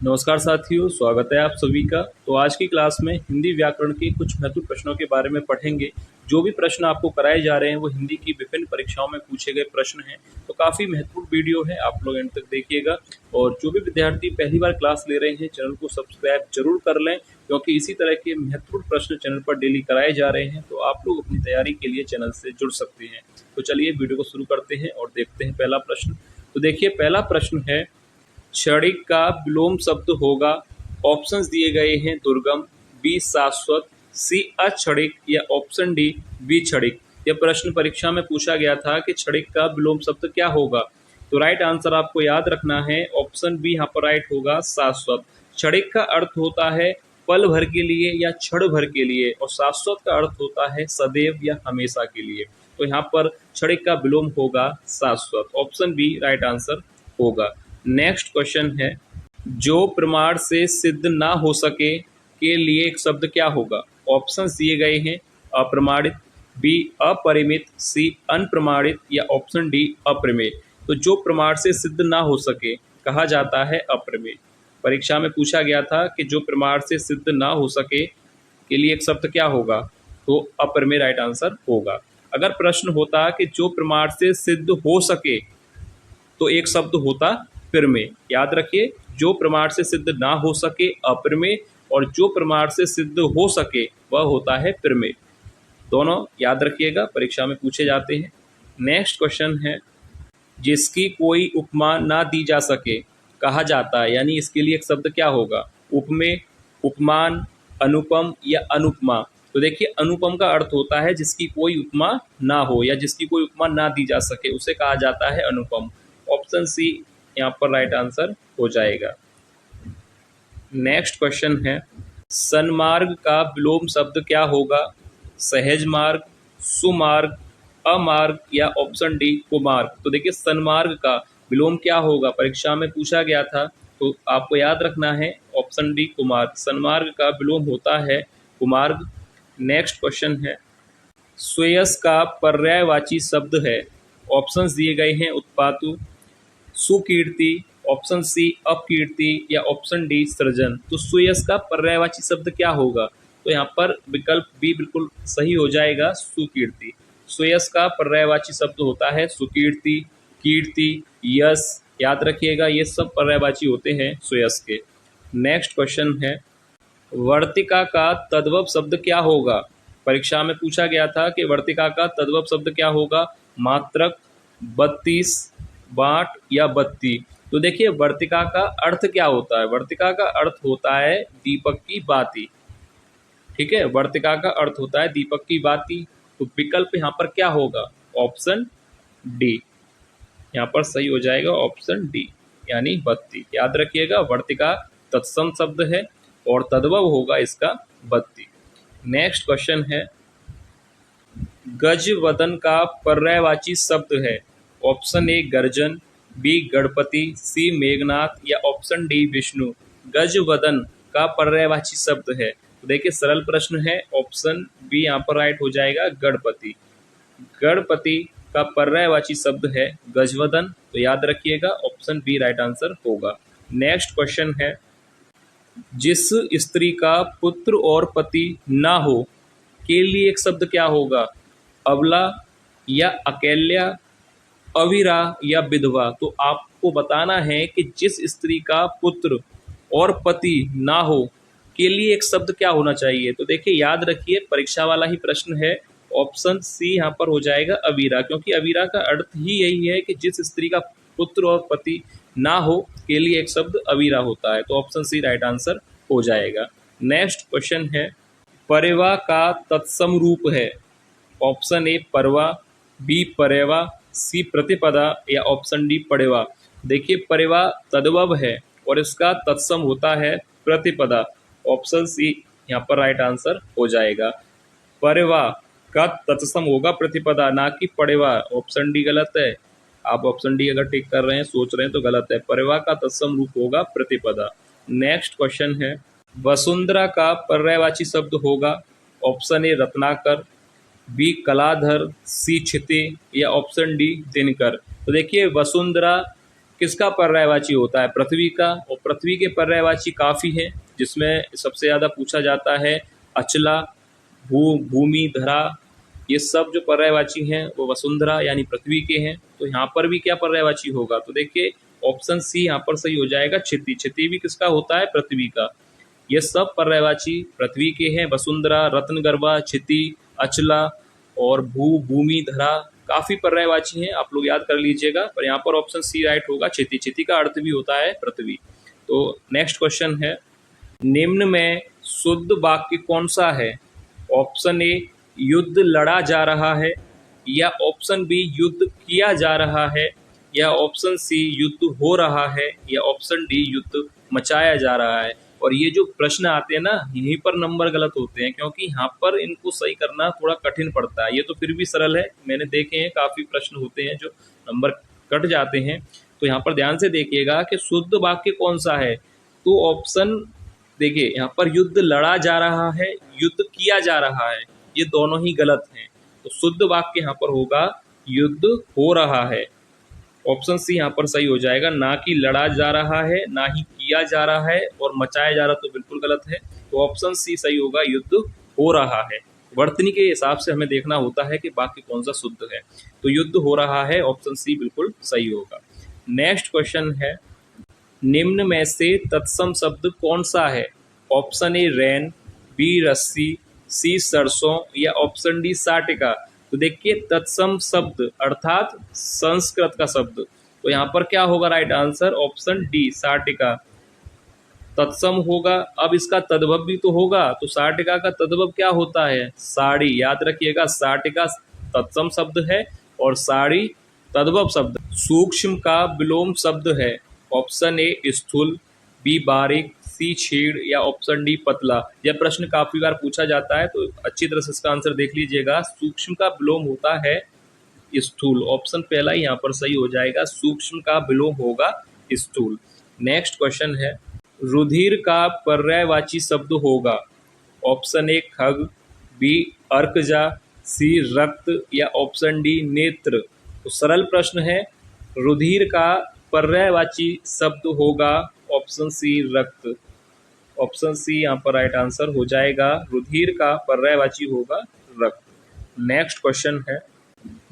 नमस्कार साथियों, स्वागत है आप सभी का। तो आज की क्लास में हिंदी व्याकरण के कुछ महत्वपूर्ण प्रश्नों के बारे में पढ़ेंगे। जो भी प्रश्न आपको कराए जा रहे हैं वो हिंदी की विभिन्न परीक्षाओं में पूछे गए प्रश्न हैं। तो काफ़ी महत्वपूर्ण वीडियो है, आप लोग एंड तक देखिएगा। और जो भी विद्यार्थी पहली बार क्लास ले रहे हैं, चैनल को सब्सक्राइब जरूर कर लें, क्योंकि इसी तरह के महत्वपूर्ण प्रश्न चैनल पर डेली कराए जा रहे हैं। तो आप लोग अपनी तैयारी के लिए चैनल से जुड़ सकते हैं। तो चलिए वीडियो को शुरू करते हैं और देखते हैं पहला प्रश्न। तो देखिए, पहला प्रश्न है, क्षणिक का विलोम शब्द होगा। ऑप्शंस दिए गए हैं, दुर्गम, बी शाश्वत, सी अक्षणिक या ऑप्शन डी विक्षणिक। यह प्रश्न परीक्षा में पूछा गया था कि क्षणिक का विलोम शब्द क्या होगा। तो राइट आंसर आपको याद रखना है, ऑप्शन बी यहाँ पर राइट होगा, शाश्वत। क्षणिक का अर्थ होता है पल भर के लिए या क्षण भर के लिए, और शाश्वत का अर्थ होता है सदैव या हमेशा के लिए। तो यहाँ पर क्षणिक का विलोम होगा शाश्वत, ऑप्शन बी राइट आंसर होगा। नेक्स्ट क्वेश्चन है, जो प्रमाण से सिद्ध ना हो सके के लिए एक शब्द क्या होगा। ऑप्शंस दिए गए हैं, अप्रमाणित, बी अपरिमित, सी अनप्रमाणित या ऑप्शन डी अप्रमेय। तो जो प्रमाण से सिद्ध ना हो सके कहा जाता है अप्रमेय। परीक्षा में पूछा गया था कि जो प्रमाण से सिद्ध ना हो सके के लिए एक शब्द क्या होगा, तो अप्रमेय राइट आंसर होगा। अगर प्रश्न होता कि जो प्रमाण से सिद्ध हो सके, तो एक शब्द होता प्रमेय। याद रखिए, जो प्रमाण से सिद्ध ना हो सके अप्रमेय, और जो प्रमाण से सिद्ध हो सके वह होता है प्रमेय। दोनों याद रखिएगा, परीक्षा में पूछे जाते हैं। नेक्स्ट क्वेश्चन है, जिसकी कोई उपमा ना दी जा सके कहा जाता है, यानी इसके लिए एक शब्द क्या होगा, उपमेय, उपमान, अनुपम या अनुपमा। तो देखिए, अनुपम का अर्थ होता है जिसकी कोई उपमा ना हो या जिसकी कोई उपमा ना दी जा सके, उसे कहा जाता है अनुपम। ऑप्शन सी यहाँ पर राइट आंसर हो जाएगा। नेक्स्ट क्वेश्चन है, सन्मार्ग का विलोम शब्द क्या होगा। सहज मार्ग, सुमार्ग, अमार्ग या ऑप्शन डी कुमार्ग। तो देखिए, सन्मार्ग का विलोम क्या होगा, परीक्षा में पूछा गया था, तो आपको याद रखना है ऑप्शन डी कुमार्ग। सन्मार्ग का विलोम होता है कुमार्ग। नेक्स्ट क्वेश्चन है, श्रेयस का पर्यायवाची शब्द है। ऑप्शंस दिए गए हैं, उत्पातु, सुकीर्ति, ऑप्शन सी अपकीर्ति या ऑप्शन डी सृजन। तो श्रेयस का पर्यायवाची शब्द क्या होगा, तो यहाँ पर विकल्प बी बिल्कुल सही हो जाएगा, सुकीर्ति। श्रेयस का पर्यायवाची शब्द होता है सुकीर्ति, कीर्ति, यश। याद रखिएगा, ये सब पर्यायवाची होते हैं श्रेयस के। नेक्स्ट क्वेश्चन है, वर्तिका का तद्भव शब्द क्या होगा। परीक्षा में पूछा गया था कि वर्तिका का तद्भव शब्द क्या होगा, मात्रक, 32, बाट या बत्ती। तो देखिए, वर्तिका का अर्थ क्या होता है, वर्तिका का अर्थ होता है दीपक की बाती। ठीक है, वर्तिका का अर्थ होता है दीपक की बाती। तो विकल्प यहाँ पर क्या होगा, ऑप्शन डी यहाँ पर सही हो जाएगा, ऑप्शन डी यानी बत्ती। याद रखिएगा, वर्तिका तत्सम शब्द है और तद्भव होगा इसका बत्ती। नेक्स्ट क्वेश्चन है, गजवदन का पर्यायवाची शब्द है। ऑप्शन ए गर्जन, बी गणपति, सी मेघनाथ या ऑप्शन डी विष्णु। गजवदन का पर्यायवाची शब्द है। तो देखिए, सरल प्रश्न है, ऑप्शन बी यहाँ पर राइट हो जाएगा, गणपति। गणपति का पर्यायवाची शब्द है गजवदन। तो याद रखिएगा, ऑप्शन बी राइट आंसर होगा। नेक्स्ट क्वेश्चन है, जिस स्त्री का पुत्र और पति ना हो के लिए एक शब्द क्या होगा, अबला या अकेल्या, अविरा या विधवा। तो आपको बताना है कि जिस स्त्री का पुत्र और पति ना हो के लिए एक शब्द क्या होना चाहिए। तो देखिए, याद रखिए, परीक्षा वाला ही प्रश्न है, ऑप्शन सी यहाँ पर हो जाएगा, अविरा। क्योंकि अविरा का अर्थ ही यही है कि जिस स्त्री का पुत्र और पति ना हो के लिए एक शब्द अविरा होता है। तो ऑप्शन सी राइट आंसर हो जाएगा। नेक्स्ट क्वेश्चन है, परेवा का तत्सम रूप है। ऑप्शन ए परवा, बी परेवा, सी प्रतिपदा या ऑप्शन डी पड़ेवा। देखिए, परेवा तद्भव है और इसका तत्सम होता है प्रतिपदा। ऑप्शन सी यहाँ पर राइट आंसर हो जाएगा। परेवा का तत्सम होगा प्रतिपदा, ना कि पड़ेवा। ऑप्शन डी गलत है। आप ऑप्शन डी अगर टिक कर रहे हैं, सोच रहे हैं, तो गलत है। परेवा का तत्सम रूप होगा प्रतिपदा। नेक्स्ट क्वेश्चन है, वसुंधरा का पर्यायवाची शब्द होगा। Option A Ratnakar, B Kaladhar, सी क्षिति या ऑप्शन डी दिनकर। तो देखिए, वसुंधरा किसका पर्यायवाची होता है? पृथ्वी का। और पृथ्वी के पर्यायवाची काफ़ी हैं, जिसमें सबसे ज़्यादा पूछा जाता है अचला, भूमि, धरा। ये सब जो पर्यायवाची हैं वो वसुंधरा यानी पृथ्वी के हैं। तो यहाँ पर भी क्या पर्यायवाची होगा? तो देखिए ऑप्शन सी यहाँ पर सही हो जाएगा, क्षिति। क्षिति भी किसका होता है? पृथ्वी का। ये सब पर्यायवाची पृथ्वी के हैं। वसुंधरा, रत्नगर्भा, क्षिति, अचला और भूमि, धरा काफ़ी पर्यायवाची हैं, आप लोग याद कर लीजिएगा। पर यहाँ पर ऑप्शन सी राइट होगा, क्षिति। क्षिति का अर्थ भी होता है पृथ्वी। तो नेक्स्ट क्वेश्चन है, निम्न में शुद्ध वाक्य कौन सा है? ऑप्शन ए युद्ध लड़ा जा रहा है, या ऑप्शन बी युद्ध किया जा रहा है, या ऑप्शन सी युद्ध हो रहा है, या ऑप्शन डी युद्ध मचाया जा रहा है। और ये जो प्रश्न आते हैं ना, यहीं पर नंबर गलत होते हैं, क्योंकि यहाँ पर इनको सही करना थोड़ा कठिन पड़ता है। ये तो फिर भी सरल है, मैंने देखे हैं काफ़ी प्रश्न होते हैं जो नंबर कट जाते हैं। तो यहाँ पर ध्यान से देखिएगा कि शुद्ध वाक्य कौन सा है। तो ऑप्शन देखिए, यहाँ पर युद्ध लड़ा जा रहा है, युद्ध किया जा रहा है, ये दोनों ही गलत हैं। तो शुद्ध वाक्य यहाँ पर होगा युद्ध हो रहा है। ऑप्शन सी यहाँ पर सही हो जाएगा, ना कि लड़ा जा रहा है, ना ही किया जा रहा है, और मचाया जा रहा तो बिल्कुल गलत है। तो ऑप्शन सी सही होगा, युद्ध हो रहा है। वर्तनी के हिसाब से हमें देखना होता है कि वाक्य कौन सा शुद्ध है। तो युद्ध हो रहा है, ऑप्शन सी बिल्कुल सही होगा। नेक्स्ट क्वेश्चन है, निम्न में से तत्सम शब्द कौन सा है? ऑप्शन ए रैन, बी रस्सी, सी सरसों, या ऑप्शन डी साटिका। तो देखिए तत्सम शब्द अर्थात संस्कृत का शब्द, तो यहाँ पर क्या होगा राइट आंसर? ऑप्शन डी साटिका तत्सम होगा। अब इसका तद्भव भी तो होगा, तो साटिका का तद्भव क्या होता है? साड़ी। याद रखिएगा, साटिका तत्सम शब्द है और साड़ी तद्भव शब्द। सूक्ष्म का विलोम शब्द है। ऑप्शन ए स्थूल, बी बारीक, सी छेड़, या ऑप्शन डी पतला। यह प्रश्न काफी बार पूछा जाता है, तो अच्छी तरह से इसका आंसर देख लीजिएगा। सूक्ष्म का विलोम होता है स्थूल। ऑप्शन पहला ही यहाँ पर सही हो जाएगा, सूक्ष्म का विलोम होगा स्थूल। नेक्स्ट क्वेश्चन है, रुधिर का पर्यायवाची शब्द होगा। ऑप्शन ए खग, बी अर्कजा, सी रक्त, या ऑप्शन डी नेत्र। तो सरल प्रश्न है, रुधिर का पर्यायवाची शब्द होगा ऑप्शन सी रक्त। ऑप्शन सी यहाँ पर राइट आंसर हो जाएगा, रुधिर का पर्यायवाची होगा रक्त। नेक्स्ट क्वेश्चन है,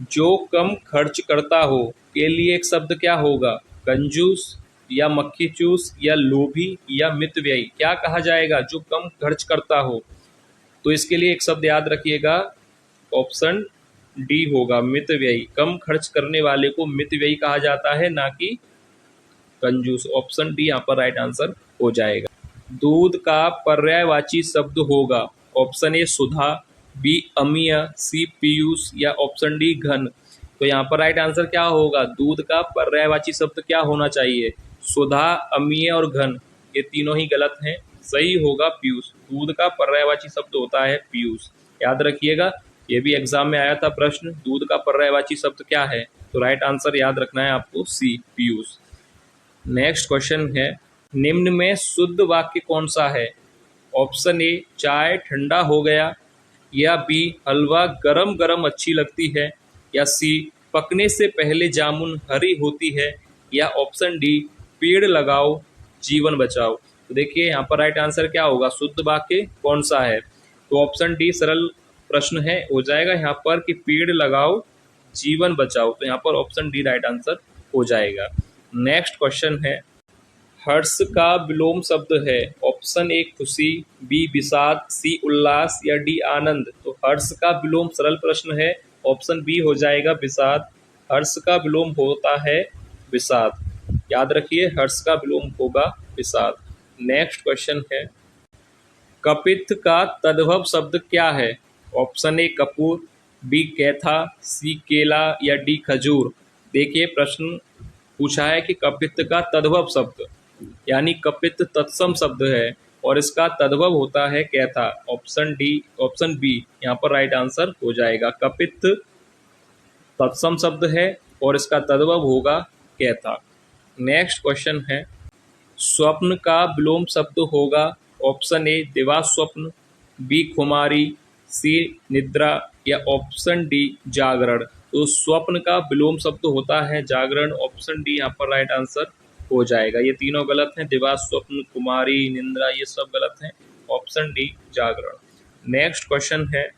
जो कम खर्च करता हो के लिए एक शब्द क्या होगा? कंजूस, या मक्खी चूस, या लोभी, या मितव्ययी। क्या कहा जाएगा? जो कम खर्च करता हो। तो इसके लिए एक शब्द याद रखिएगा, ऑप्शन डी होगा मितव्ययी। कम खर्च करने वाले को मितव्ययी कहा जाता है, ना कि कंजूस। ऑप्शन डी यहाँ पर राइट आंसर हो जाएगा। दूध का पर्यायवाची शब्द होगा। ऑप्शन ए सुधा, बी अमीय, सी पीयूष, या ऑप्शन डी घन। तो यहाँ पर राइट आंसर क्या होगा? दूध का पर्यायवाची शब्द क्या होना चाहिए? सुधा, अमीय और घन। ये तीनों ही गलत हैं, सही होगा पीयूष। दूध का पर्यायवाची शब्द होता है पीयूष। याद रखिएगा, ये भी एग्जाम में आया था प्रश्न, दूध का पर्यायवाची शब्द क्या है? तो राइट आंसर याद रखना है आपको, सी पीयूष। नेक्स्ट क्वेश्चन है, निम्न में शुद्ध वाक्य कौन सा है? ऑप्शन ए चाय ठंडा हो गया, या बी हलवा गरम गरम अच्छी लगती है, या सी पकने से पहले जामुन हरी होती है, या ऑप्शन डी पेड़ लगाओ जीवन बचाओ। तो देखिए यहाँ पर राइट आंसर क्या होगा, शुद्ध वाक्य कौन सा है? तो ऑप्शन डी सरल प्रश्न है, हो जाएगा यहाँ पर कि पेड़ लगाओ जीवन बचाओ। तो यहाँ पर ऑप्शन डी राइट आंसर हो जाएगा। नेक्स्ट क्वेश्चन है, हर्ष का विलोम शब्द है। ऑप्शन ए खुशी, बी विषाद, सी उल्लास, या डी आनंद। तो हर्ष का विलोम सरल प्रश्न है, ऑप्शन बी हो जाएगा विषाद। हर्ष का विलोम होता है विषाद। याद रखिए, हर्ष का विलोम होगा विषाद। नेक्स्ट क्वेश्चन है, कपित्थ का तद्भव शब्द क्या है? ऑप्शन ए कपूर, बी कैथा, सी केला, या डी खजूर। देखिए प्रश्न पूछा है कि कपित्थ का तद्भव शब्द, यानी कपित्थ तत्सम शब्द है और इसका तद्भव होता है कैथा। ऑप्शन डी, ऑप्शन बी यहाँ पर राइट आंसर हो जाएगा। कपित्थ तत्सम शब्द है और इसका तद्भव होगा कैथा। नेक्स्ट क्वेश्चन है, स्वप्न का विलोम शब्द होगा। ऑप्शन ए दिवास्वप्न, बी खुमारी, सी निद्रा, या ऑप्शन डी जागरण। तो स्वप्न का विलोम शब्द होता है जागरण। ऑप्शन डी यहाँ पर राइट आंसर हो जाएगा। ये तीनों गलत हैं, दिवा, स्वप्न, कुमारी, निंद्रा, ये सब गलत हैं। ऑप्शन डी जागरण। नेक्स्ट क्वेश्चन है,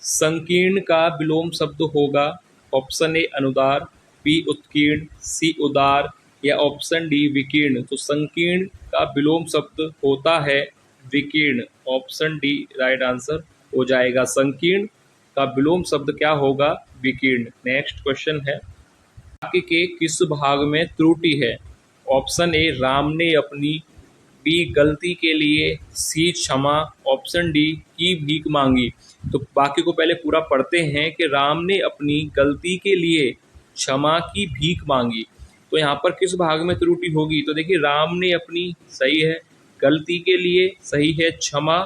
संकीर्ण का विलोम शब्द होगा। ऑप्शन ए अनुदार, बी उत्कीर्ण, सी उदार या ऑप्शन डी विकीर्ण। तो संकीर्ण का विलोम शब्द होता है विकीर्ण। ऑप्शन डी राइट आंसर हो जाएगा। संकीर्ण का विलोम शब्द क्या होगा? विकीर्ण। नेक्स्ट क्वेश्चन है, वाक्य के किस भाग में त्रुटि है? ऑप्शन ए राम ने अपनी, बी गलती के लिए, सी क्षमा, ऑप्शन डी की भीख मांगी। तो वाक्य को पहले पूरा पढ़ते हैं कि राम ने अपनी गलती के लिए क्षमा की भीख मांगी। तो यहाँ पर किस भाग में त्रुटि होगी? तो देखिए, राम ने अपनी सही है, गलती के लिए सही है, क्षमा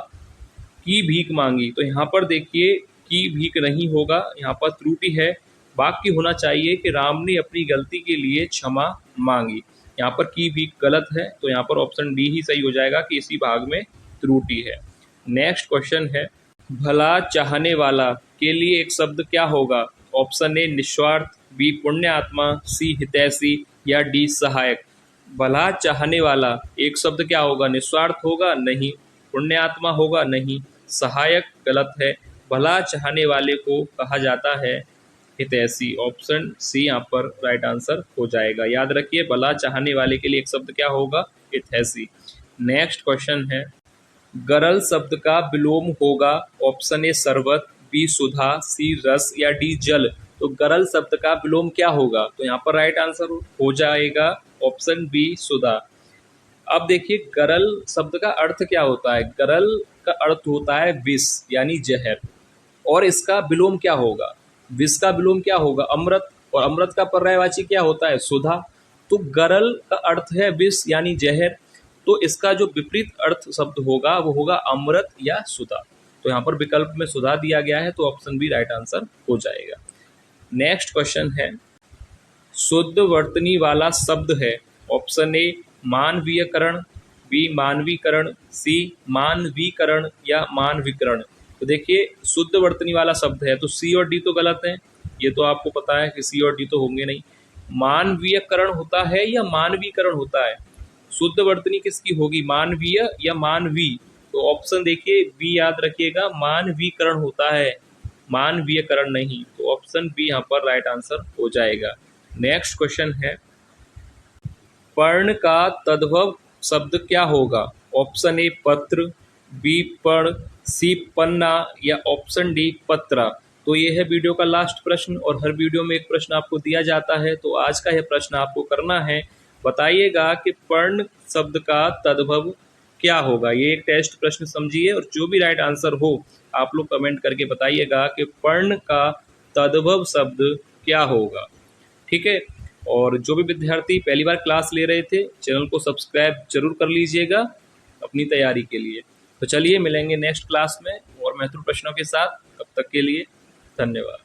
की भीख मांगी। तो यहाँ पर देखिए की भीख नहीं होगा, यहाँ पर त्रुटि है। वाक्य होना चाहिए कि राम ने अपनी गलती के लिए क्षमा मांगी। यहाँ पर की भीख गलत है, तो यहाँ पर ऑप्शन डी ही सही हो जाएगा कि इसी भाग में त्रुटि है। नेक्स्ट क्वेश्चन है, भला चाहने वाला के लिए एक शब्द क्या होगा? ऑप्शन ए निस्वार्थ, बी पुण्य आत्मा, सी हितैषी या डी सहायक। भला चाहने वाला एक शब्द क्या होगा? निस्वार्थ होगा? नहीं। पुण्य आत्मा होगा? नहीं। सहायक गलत है। भला चाहने वाले को कहा जाता है हितैषी। ऑप्शन सी यहाँ पर राइट आंसर हो जाएगा। याद रखिए, भला चाहने वाले के लिए एक शब्द क्या होगा? हितैषी। नेक्स्ट क्वेश्चन है, गरल शब्द का विलोम होगा। ऑप्शन ए शरबत, बी सुधा, सी रस या डी जल। तो गरल शब्द का विलोम क्या होगा? तो यहाँ पर राइट आंसर हो जाएगा ऑप्शन बी सुधा। अब देखिए, गरल शब्द का अर्थ क्या होता है? गरल का अर्थ होता है विष यानी जहर, और इसका विलोम क्या होगा? विष का विलोम क्या होगा? अमृत, और अमृत का पर्यायवाची क्या होता है? सुधा। तो गरल का अर्थ है विष यानी जहर, तो इसका जो विपरीत अर्थ शब्द होगा वो होगा अमृत या सुधा। तो यहाँ पर विकल्प में सुधा दिया गया है, तो ऑप्शन बी राइट आंसर हो जाएगा। नेक्स्ट क्वेश्चन है, शुद्ध वर्तनी वाला शब्द है। ऑप्शन ए मानवीयकरण, बी मानवीकरण, सी मानवीकरण या मानविकरण। तो देखिए, शुद्ध वर्तनी वाला शब्द है, तो सी और डी तो गलत है, ये तो आपको पता है कि सी और डी तो होंगे नहीं। मानवीयकरण होता है या मानवीकरण होता है? शुद्ध वर्तनी किसकी होगी? मानवीय या मानवी? तो ऑप्शन देखिए बी याद रखिएगा, मानवीकरण होता है, मानवीयकरण नहीं। तो ऑप्शन बी यहाँ पर राइट आंसर हो जाएगा। नेक्स्ट क्वेश्चन है, पर्ण का तद्भव शब्द क्या होगा? ऑप्शन ए पत्र, बी पर्ण, सी पन्ना या ऑप्शन डी पत्रा। तो ये है वीडियो का लास्ट प्रश्न, और हर वीडियो में एक प्रश्न आपको दिया जाता है, तो आज का यह प्रश्न आपको करना है। बताइएगा कि पर्ण शब्द का तद्भव क्या होगा। ये एक टेस्ट प्रश्न समझिए, और जो भी राइट आंसर हो आप लोग कमेंट करके बताइएगा कि पर्ण का तद्भव शब्द क्या होगा। ठीक है, और जो भी विद्यार्थी पहली बार क्लास ले रहे थे, चैनल को सब्सक्राइब जरूर कर लीजिएगा अपनी तैयारी के लिए। तो चलिए मिलेंगे नेक्स्ट क्लास में और महत्वपूर्ण प्रश्नों के साथ। तब तक के लिए धन्यवाद।